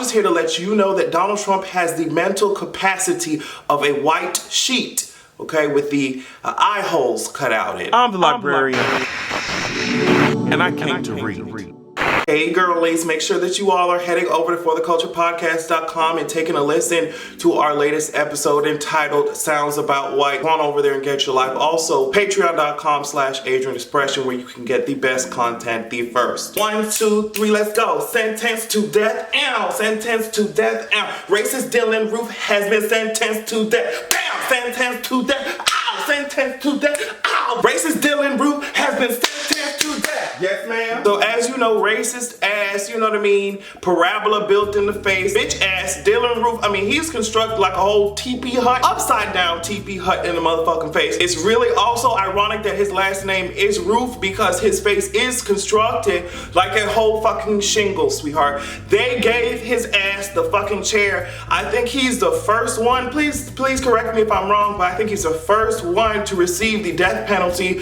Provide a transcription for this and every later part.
just here to let you know that Donald Trump has the mental capacity of a white sheet, okay, with the eye holes cut out in it. I'm the librarian, and I came to read. Hey girlies, make sure that you all are heading over to fortheculturepodcast.com and taking a listen to our latest episode entitled Sounds About White. Go on over there and get your life. Also, patreon.com/AdrianExpression, where you can get the best content the first. 1, 2, 3, let's go. Sentenced to death. Ow. Sentenced to death. Ow. Racist Dylan Roof has been sentenced to death. Bam. Sentenced to death. Ow. Sentenced to death. Ow. Racist Dylan Roof has been sentenced to death. Yes, ma'am. So as you know, racist ass, you know what I mean, parabola built in the face, bitch ass Dylan Roof. I mean, he's constructed like a whole teepee hut, upside down teepee hut in the motherfucking face. It's really also ironic that his last name is Roof because his face is constructed like a whole fucking shingle, sweetheart. They gave his ass the fucking chair. I think he's the first one, please correct me if I'm wrong, but I think he's the first one to receive the death penalty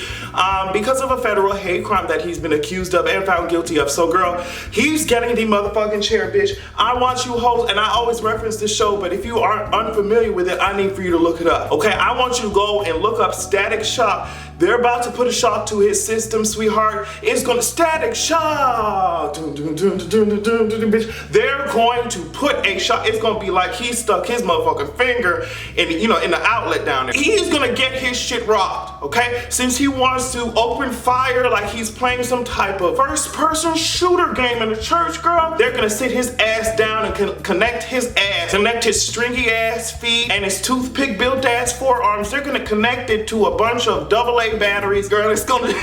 because of a federal hate crime that he's been accused of and found guilty of. So girl, he's getting the motherfucking chair, bitch. I want you hoes, and I always reference this show, but if you aren't unfamiliar with it, I need for you to look it up. Okay, I want you to go and look up Static Shock. They're about to put a shock to his system, sweetheart. It's gonna Static Shock. Bitch. They're going to put a shock. It's gonna be like he stuck his motherfucking finger in, you know, in the outlet down there. He's gonna get his shit rocked, okay? Since he wants to open fire like he's playing some type of first-person shooter game in the church, girl, they're gonna sit his ass down and connect his ass, connect his stringy ass feet and his toothpick-built ass forearms. They're gonna connect it to a bunch of AA batteries, girl. It's just gonna be a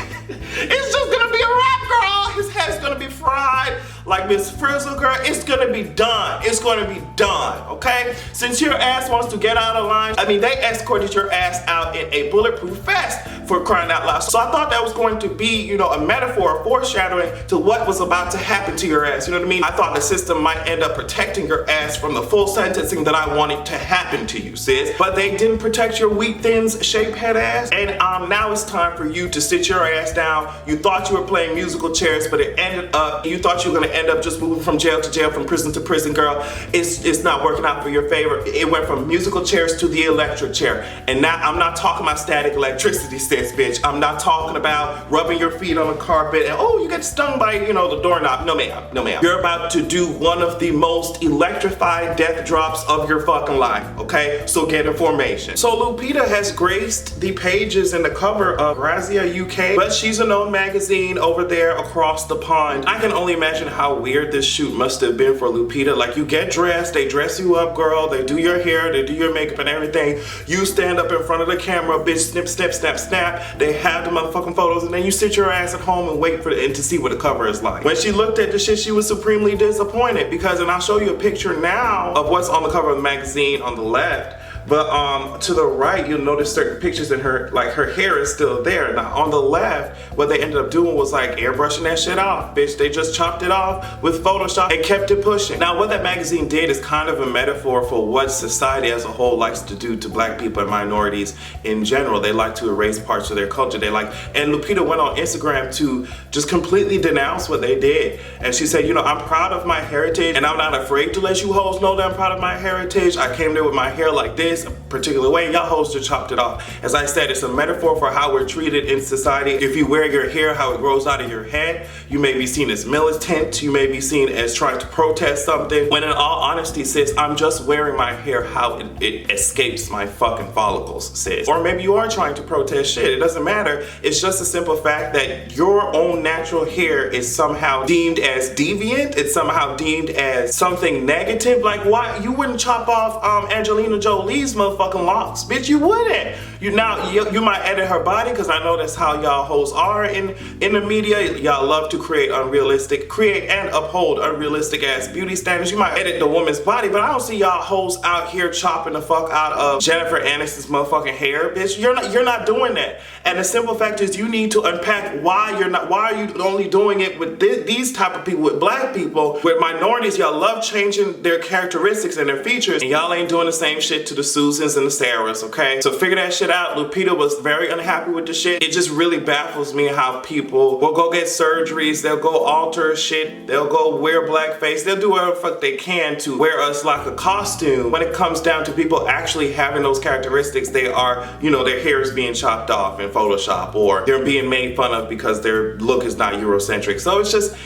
wrap, girl. His head's gonna be fried like Miss Frizzle, girl. It's gonna be done. It's gonna be done, okay? Since your ass wants to get out of line, I mean, they escorted your ass out in a bulletproof vest, for crying out loud. So I thought that was going to be, you know, a metaphor, a foreshadowing to what was about to happen to your ass. You know what I mean? I thought the system might end up protecting your ass from the full sentencing that I wanted to happen to you, sis. But they didn't protect your weak, thin, shape head ass. And now it's time for you to sit your ass down. You thought you were playing musical chairs, but it ended up, you thought you were gonna end up just moving from jail to jail, from prison to prison, girl. It's not working out for your favor. It went from musical chairs to the electric chair. And now I'm not talking about static electricity, sis, bitch. I'm not talking about rubbing your feet on the carpet and, oh, you get stung by, you know, the doorknob. No, ma'am. No, ma'am. You're about to do one of the most electrified death drops of your fucking life, okay? So get in formation. So Lupita has graced the pages and the cover of Grazia UK, but she's a known magazine over there across the pond. I can only imagine how weird this shoot must have been for Lupita. Like, you get dressed, they dress you up, girl, they do your hair, they do your makeup and everything. You stand up in front of the camera, bitch, snip, snip, snap, snap. They have the motherfucking photos, and then you sit your ass at home and wait for it to see what the cover is like. When she looked at the shit, she was supremely disappointed because, and I'll show you a picture now of what's on the cover of the magazine on the left. But to the right, you'll notice certain pictures in her, like her hair is still there. Now on the left, what they ended up doing was like airbrushing that shit off, bitch. They just chopped it off with Photoshop and kept it pushing. Now what that magazine did is kind of a metaphor for what society as a whole likes to do to black people and minorities in general. They like to erase parts of their culture. And Lupita went on Instagram to just completely denounce what they did. And she said, you know, I'm proud of my heritage and I'm not afraid to let you hoes know that I'm proud of my heritage. I came there with my hair like this, a particular way, and y'all hoes just chopped it off. As I said, it's a metaphor for how we're treated in society. If you wear your hair how it grows out of your head, you may be seen as militant, you may be seen as trying to protest something, when in all honesty, sis, I'm just wearing my hair how it escapes my fucking follicles, sis. Or maybe you are trying to protest shit, it doesn't matter. It's just a simple fact that your own natural hair is somehow deemed as deviant, it's somehow deemed as something negative. Like, why you wouldn't chop off Angelina Jolie's motherfucking locks, bitch? You wouldn't. You might edit her body, because I know that's how y'all hoes are in the media. Y'all love to create and uphold unrealistic ass beauty standards. You might edit the woman's body, but I don't see y'all hoes out here chopping the fuck out of Jennifer Aniston's motherfucking hair, bitch. You're not doing that. And the simple fact is, you need to unpack why are you only doing it with these type of people, with black people, with minorities. Y'all love changing their characteristics and their features, and y'all ain't doing the same shit to the Susans and the Sarahs, okay? So figure that shit out. Lupita was very unhappy with the shit. It just really baffles me how people will go get surgeries, they'll go alter shit, they'll go wear blackface, they'll do whatever the fuck they can to wear us like a costume. When it comes down to people actually having those characteristics, they are, you know, their hair is being chopped off in Photoshop, or they're being made fun of because their look is not Eurocentric. So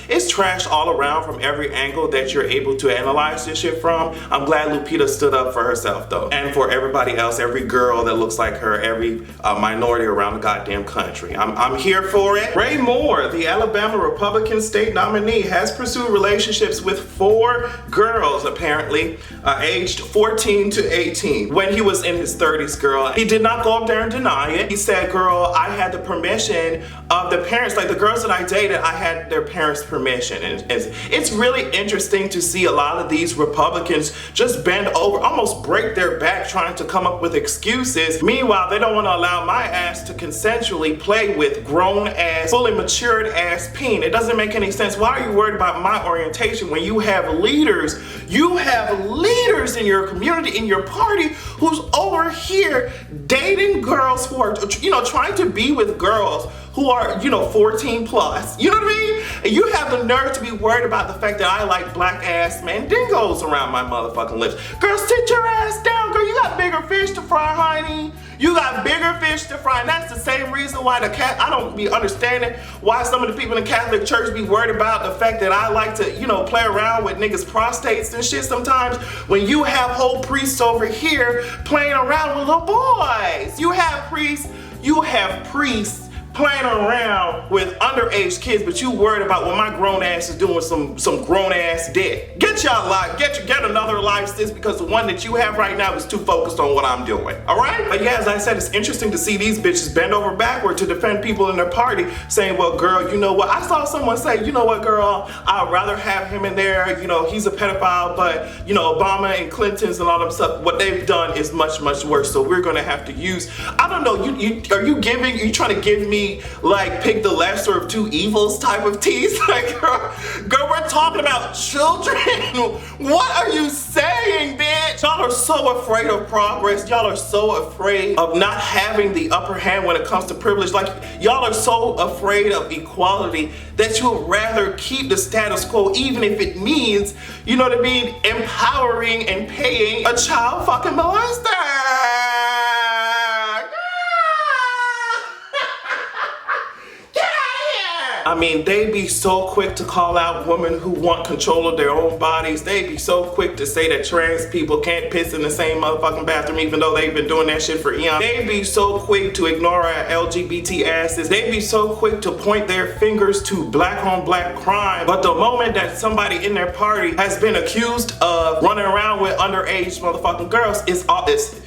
it's trash all around from every angle that you're able to analyze this shit from. I'm glad Lupita stood up for herself though, and for everybody else, every girl that looks like her, every minority around the goddamn country. I'm here for it. Ray Moore, the Alabama Republican state nominee, has pursued relationships with 4 girls, apparently, aged 14 to 18, when he was in his 30s, girl. He did not go up there and deny it. He said, girl, I had the permission of the parents, like the girls that I dated, I had their parents' permission. And it's really interesting to see a lot of these Republicans just bend over, almost break their back trying to come up with excuses. Meanwhile, they don't want to allow my ass to consensually play with grown ass, fully matured ass peen. It doesn't make any sense. Why are you worried about my orientation when you have leaders? You have leaders in your community, in your party, who's over here dating girls who are, you know, trying to be with girls who are, you know, 14 plus. You know what I mean? And you have the nerve to be worried about the fact that I like black ass mandingos around my motherfucking lips. Girl, sit your ass down, girl. You got bigger fish to fry, honey. You got bigger fish to fry. And that's the same reason why I don't be understanding why some of the people in the Catholic Church be worried about the fact that I like to, you know, play around with niggas' prostates and shit sometimes, when you have whole priests over here playing around with little boys. You have priests playing around with underage kids, but you worried about what my grown ass is doing some grown ass dick. Get y'all life, get another life, sis, because the one that you have right now is too focused on what I'm doing. Alright? But yeah, as I said, it's interesting to see these bitches bend over backward to defend people in their party, saying, well, girl, you know what? I saw someone say, you know what, girl, I'd rather have him in there, you know, he's a pedophile, but, you know, Obama and Clinton's and all them stuff, what they've done is much, much worse. So we're gonna have to use, I don't know, are you trying to give me like pick the lesser of two evils type of tease? Like, girl, we're talking about children. What are you saying, bitch? Y'all are so afraid of progress. Y'all are so afraid of not having the upper hand when it comes to privilege. Like, y'all are so afraid of equality that you would rather keep the status quo, even if it means, you know what I mean, empowering and paying a child fucking molester. I mean, they be so quick to call out women who want control of their own bodies. They be so quick to say that trans people can't piss in the same motherfucking bathroom, even though they've been doing that shit for eons. They be so quick to ignore our LGBT asses. They be so quick to point their fingers to black on black crime. But the moment that somebody in their party has been accused of running around with underage motherfucking girls,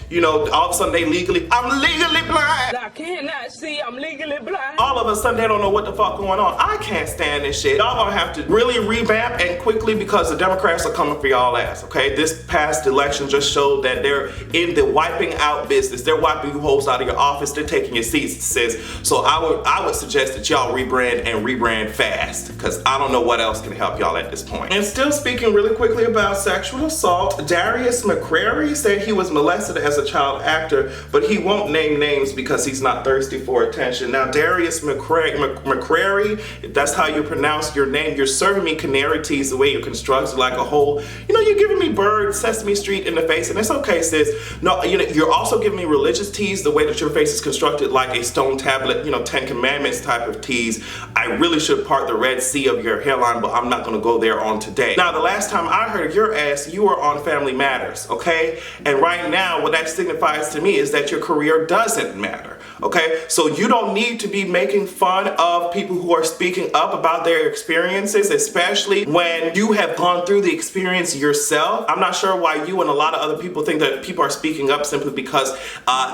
you know, all of a sudden I'm legally blind. I cannot see, I'm legally blind. All of a sudden they don't know what the fuck going on. I can't stand this shit. Y'all gonna have to really revamp and quickly, because the Democrats are coming for y'all ass, okay? This past election just showed that they're in the wiping out business. They're wiping you holes out of your office. They're taking your seats, sis. So I would suggest that y'all rebrand fast, because I don't know what else can help y'all at this point. And still speaking really quickly about sexual assault, Darius McCrary said he was molested as a child actor, but he won't name names because he's not thirsty for attention. Now, Darius McCrary, if that's how you pronounce your name, you're serving me canary teas the way you're constructed, like a whole, you know, you're giving me bird Sesame Street in the face, and it's okay, sis. No, you know, you're also giving me religious teas the way that your face is constructed, like a stone tablet, you know, 10 Commandments type of teas. I really should part the Red Sea of your hairline, but I'm not gonna go there on today. Now, the last time I heard your ass, you were on Family Matters, okay? And right now, what that signifies to me is that your career doesn't matter, okay? So you don't need to be making fun of people who are speaking up about their experiences, especially when you have gone through the experience yourself. I'm not sure why you and a lot of other people think that people are speaking up simply because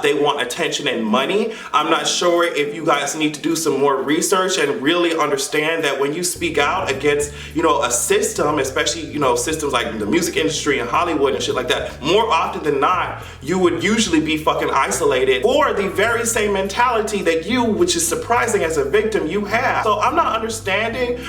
they want attention and money. I'm not sure if you guys need to do some more research and really understand that when you speak out against, you know, a system, especially, you know, systems like the music industry and Hollywood unemployed and shit like that. More often than not, you would usually be fucking isolated for the very same mentality that you, which is surprising as a victim, you have. So I'm not understanding.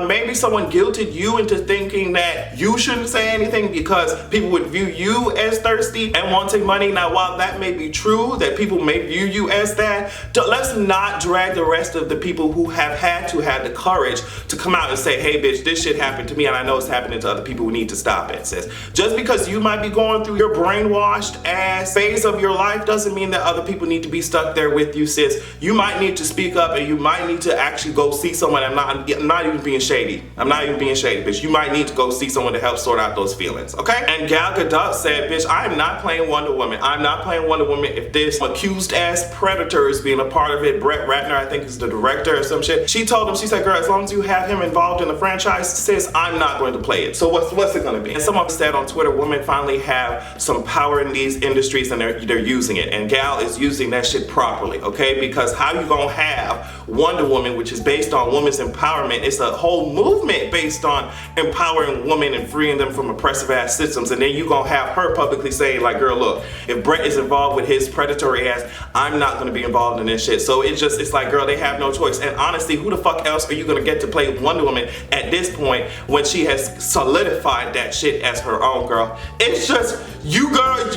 Maybe someone guilted you into thinking that you shouldn't say anything because people would view you as thirsty and wanting money. Now, while that may be true, that people may view you as that, let's not drag the rest of the people who have had the courage to come out and say, hey bitch, this shit happened to me and I know it's happening to other people. We need to stop it, sis. Just because you might be going through your brainwashed ass phase of your life doesn't mean that other people need to be stuck there with you, sis. You might need to speak up and you might need to actually go see someone. I'm not even being shady. I'm not even being shady, bitch. You might need to go see someone to help sort out those feelings, okay? And Gal Gadot said, bitch, I am not playing Wonder Woman. I'm not playing Wonder Woman if this accused ass predator is being a part of it. Brett Ratner, I think, is the director or some shit. She told him, she said, girl, as long as you have him involved in the franchise, sis, I'm not going to play it. So what's it gonna be? And someone said on Twitter, women finally have some power in these industries and they're using it. And Gal is using that shit properly, okay? Because how you gonna have Wonder Woman, which is based on women's empowerment, it's a whole movement based on empowering women and freeing them from oppressive ass systems, and then you gonna have her publicly saying like, girl, look, if Brett is involved with his predatory ass, I'm not gonna be involved in this shit. So it's like, girl, they have no choice. And honestly, who the fuck else are you gonna get to play Wonder Woman at this point when she has solidified that shit as her own, girl? It's just, you guys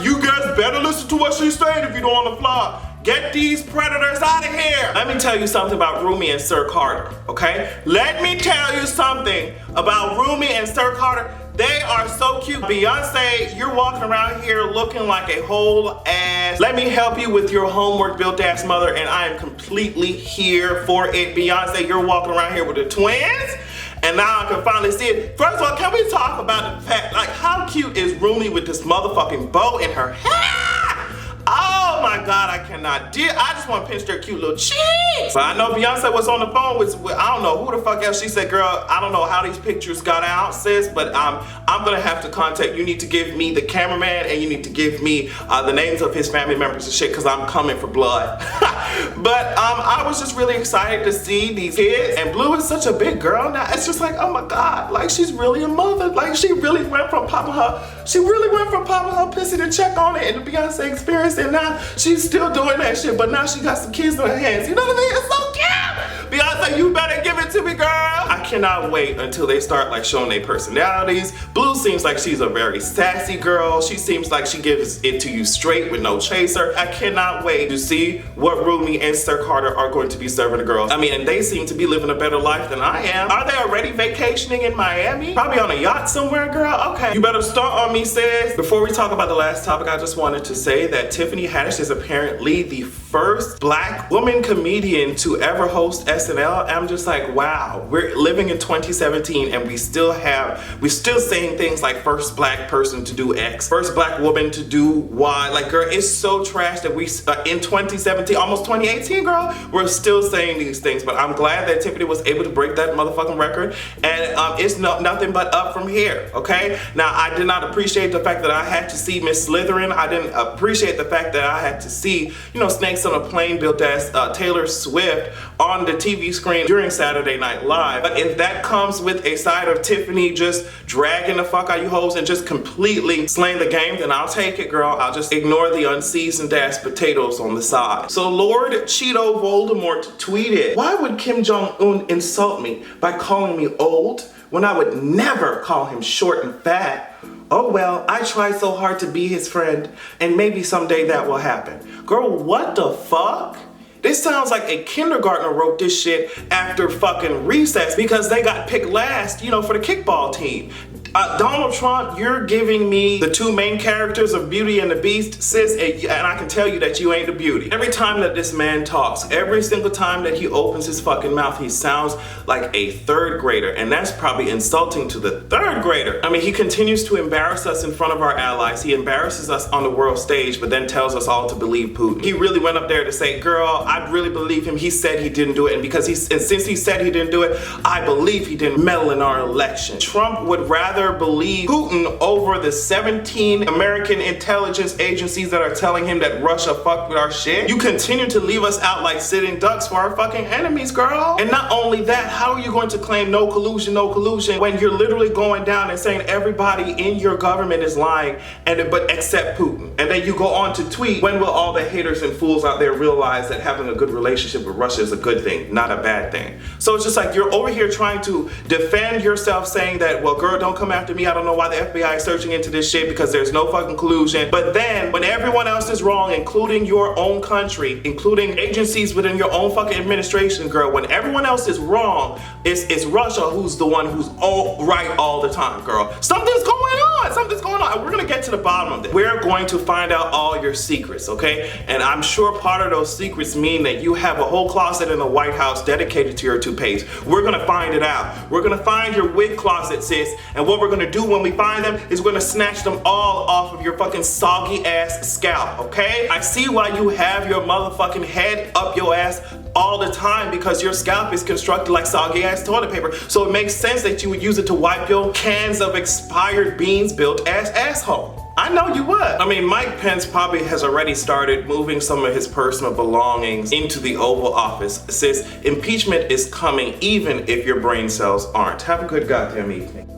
better listen to what she's saying if you don't want to fly. Get these predators out of here. Let me tell you something about Rumi and Sir Carter, okay? Let me tell you something about Rumi and Sir Carter. They are so cute. Beyonce, you're walking around here looking like a whole ass. Let me help you with your homework built ass mother, and I am completely here for it. Beyonce, you're walking around here with the twins, and now I can finally see it. First of all, can we talk about the fact, like, how cute is Rumi with this motherfucking bow in her hair? Oh my God, I cannot deal. I just want to pinch their cute little cheeks. But I know Beyonce was on the phone with I don't know who the fuck else. She said, girl, I don't know how these pictures got out, sis, but I'm gonna have to contact, you need to give me the cameraman and you need to give me the names of his family members and shit, because I'm coming for blood. But I was just really excited to see these kids, and Blue is such a big girl now. It's just like, oh my God, like she's really a mother. Like she really went from popping her pussy to check on it in the Beyonce experience, and now she's still doing that shit, but now she got some kids in her hands. You know what I mean? It's so cute. Beyonce, you better give it to me, girl. I cannot wait until they start like showing their personalities. Blue seems like she's a very sassy girl. She seems like she gives it to you straight with no chaser. I cannot wait to see what Rumi and Sir Carter are going to be serving the girls. I mean, and they seem to be living a better life than I am. Are they already vacationing in Miami? Probably on a yacht somewhere, girl. Okay, you better start on me, sis. Before we talk about the last topic, I just wanted to say that Tiffany Haddish is apparently the first black woman comedian to ever host SNL. I'm just like, wow, we're living in 2017 and we still saying things like first black person to do X, first black woman to do Y. Like, girl, it's so trash that we in 2017, almost 2018, girl, we're still saying these things. But I'm glad that Tiffany was able to break that motherfucking record, and it's nothing but up from here, okay? Now, I did not appreciate the fact that I had to see Miss Slytherin. I didn't appreciate the fact that I had to see, you know, Snakes on a Plane built as Taylor Swift on the TV screen during Saturday Night Live. But if that comes with a side of Tiffany just dragging the fuck out of you hoes and just completely slaying the game, then I'll take it, girl. I'll just ignore the unseasoned ass potatoes on the side. So Lord Cheeto Voldemort tweeted, why would Kim Jong-un insult me by calling me old when I would never call him short and fat? Oh well, I tried so hard to be his friend, and maybe someday that will happen. Girl, what the fuck? This sounds like a kindergartner wrote this shit after fucking recess because they got picked last, you know, for the kickball team. Donald Trump, you're giving me the two main characters of Beauty and the Beast, sis, and I can tell you that you ain't a beauty. Every time that this man talks, every single time that he opens his fucking mouth, he sounds like a third grader, and that's probably insulting to the third grader. I mean, he continues to embarrass us in front of our allies. He embarrasses us on the world stage, but then tells us all to believe Putin. He really went up there to say, girl, I really believe him. He said he didn't do it, and since he said he didn't do it, I believe he didn't meddle in our election. Trump would rather rather believe Putin over the 17 American intelligence agencies that are telling him that Russia fucked with our shit? You continue to leave us out like sitting ducks for our fucking enemies, girl. And not only that, how are you going to claim no collusion when you're literally going down and saying everybody in your government is lying, but except Putin? And then you go on to tweet, when will all the haters and fools out there realize that having a good relationship with Russia is a good thing, not a bad thing? So it's just like you're over here trying to defend yourself, saying that, well, girl, don't come after me. I don't know why the FBI is searching into this shit because there's no fucking collusion. But then when everyone else is wrong, including your own country, including agencies within your own fucking administration, girl, when everyone else is wrong, it's Russia who's the one who's all right all the time, girl. Something's going on. Something's going on. And we're going to get to the bottom of this. We're going to find out all your secrets, okay? And I'm sure part of those secrets mean that you have a whole closet in the White House dedicated to your toupees. We're going to find it out. We're going to find your wig closet, sis. And what we're going to do when we find them is we're going to snatch them all off of your fucking soggy ass scalp, okay? I see why you have your motherfucking head up your ass all the time, because your scalp is constructed like soggy ass toilet paper. So it makes sense that you would use it to wipe your cans of expired beans built ass asshole. I know you would. I mean, Mike Pence probably has already started moving some of his personal belongings into the Oval Office. Sis, impeachment is coming even if your brain cells aren't. Have a good goddamn evening.